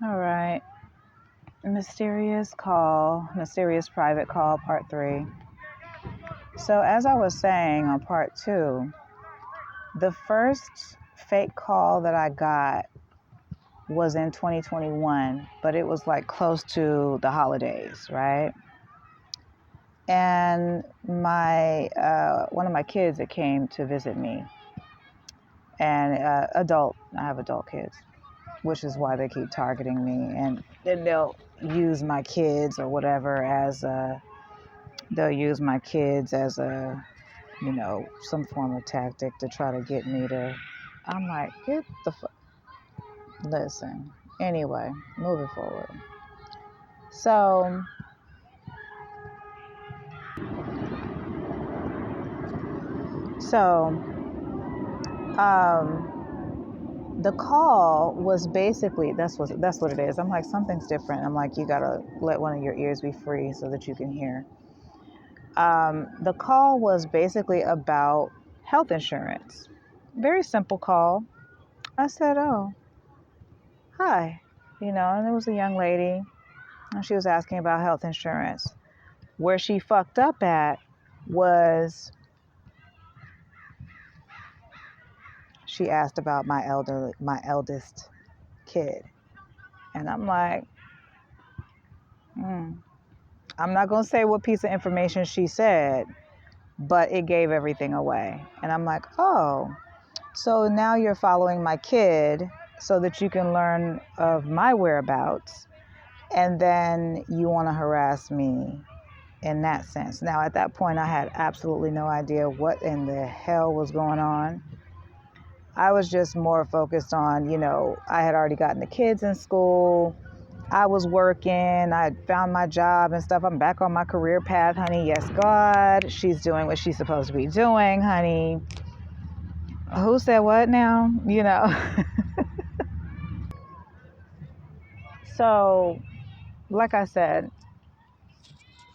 All right. Mysterious call, mysterious private call, part three. So, as I was saying on part two, the first fake call that I got was in 2021, but it was like close to the holidays, right? And my one of my kids that came to visit me, and I have adult kids, which is why they keep targeting me, and then they'll use my kids or whatever as they'll use my kids as a, some form of tactic to try to get me to. I'm like, get the listen. Anyway, moving forward. So, so, the call was basically that's what it is. I'm like, something's different. I'm like, you gotta let one of your ears be free so that you can hear. The call was basically about health insurance. Very simple call. I said, "Oh, hi," and there was a young lady, and she was asking about health insurance. Where she fucked up at was she asked about my eldest kid, and I'm like, I'm not gonna say what piece of information she said, but it gave everything away. And I'm like, oh, so now you're following my kid so that you can learn of my whereabouts, and then you want to harass me in that sense. Now, at that point, I had absolutely no idea what in the hell was going on. I was just more focused on, I had already gotten the kids in school. I was working. I had found my job and stuff. I'm back on my career path, honey. Yes, God. She's doing what she's supposed to be doing, honey. Who said what now? So, like I said,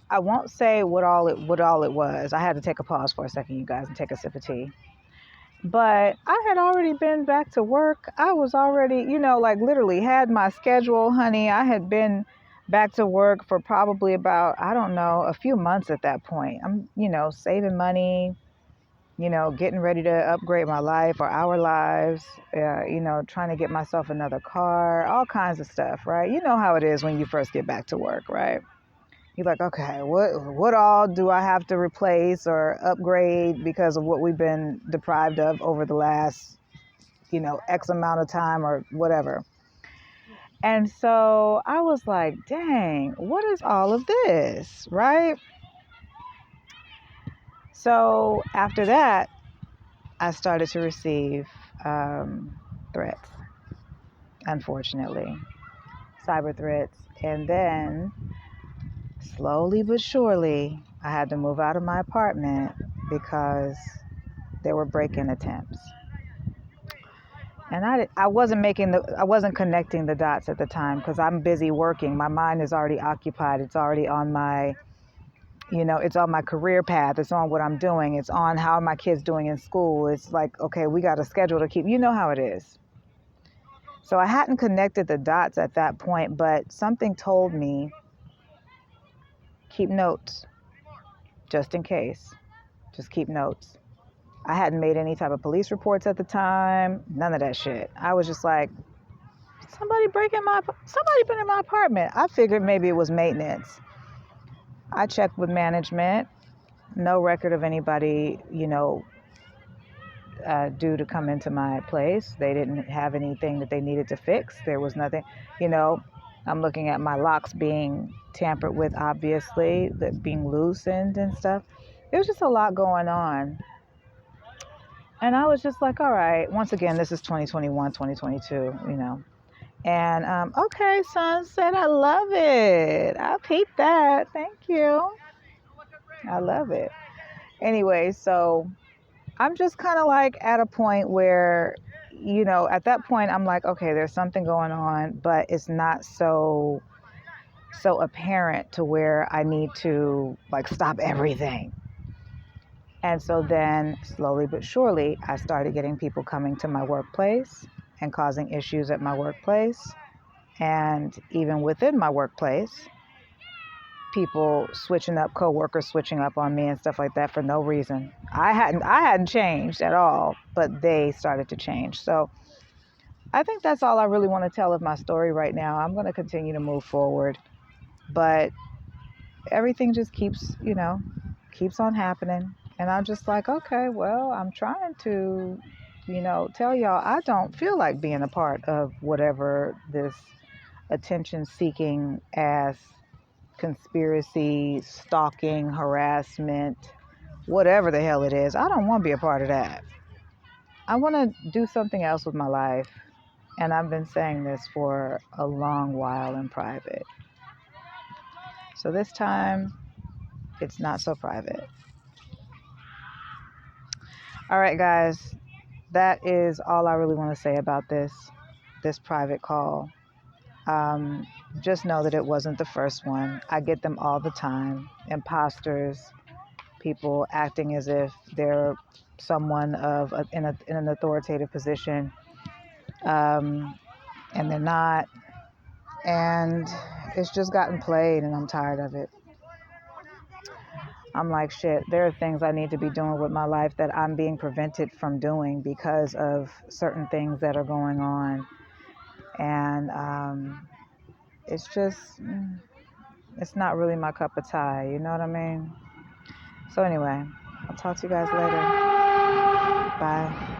I won't say what all it was. I had to take a pause for a second, you guys, and take a sip of tea. But I had already been back to work. I was already, like literally had my schedule, honey. I had been back to work for probably about, I don't know, a few months at that point. I'm, saving money, getting ready to upgrade my life or our lives, trying to get myself another car, all kinds of stuff, right? You know how it is when you first get back to work, right? You're like, okay, what all do I have to replace or upgrade because of what we've been deprived of over the last, X amount of time or whatever. And so I was like, dang, what is all of this, right? So after that, I started to receive threats, unfortunately, cyber threats. And then slowly but surely, I had to move out of my apartment because there were break-in attempts. And I wasn't connecting the dots at the time because I'm busy working. My mind is already occupied. It's already on my, it's on my career path. It's on what I'm doing. It's on how my kids doing in school. It's like, okay, we got a schedule to keep. You know how it is. So I hadn't connected the dots at that point, but something told me, keep notes, just in case. Just keep notes. I hadn't made any type of police reports at the time. None of that shit. I was just like, somebody been in my apartment. I figured maybe it was maintenance. I checked with management. No record of anybody, due to come into my place. They didn't have anything that they needed to fix. There was nothing, you know. I'm looking at my locks being tampered with, obviously, that being loosened and stuff. There's just a lot going on. And I was just like, all right, once again, this is 2021, 2022, And, okay, Sunset, I love it. I peeped that. Thank you. I love it. Anyway, so I'm just kind of like at a point where, at that point, I'm like, okay, there's something going on, but it's not so apparent to where I need to like stop everything. And so then slowly but surely, I started getting people coming to my workplace and causing issues at my workplace. And even within my workplace, people switching up, coworkers switching up on me and stuff like that for no reason. I hadn't changed at all, but they started to change. So I think that's all I really want to tell of my story right now. I'm going to continue to move forward, but everything just keeps on happening. And I'm just like, okay, well, I'm trying to, tell y'all I don't feel like being a part of whatever this attention seeking ass conspiracy, stalking, harassment, whatever the hell it is. I don't want to be a part of that. I want to do something else with my life. And I've been saying this for a long while in private. So this time, it's not so private. All right, guys. That is all I really want to say about this private call. Just know that it wasn't the first one. I get them all the time. Imposters, people acting as if they're someone in an authoritative position, and they're not. And it's just gotten played, and I'm tired of it. I'm like, shit, there are things I need to be doing with my life that I'm being prevented from doing because of certain things that are going on. And it's just, it's not really my cup of tea, you know what I mean? So anyway, I'll talk to you guys later. Bye.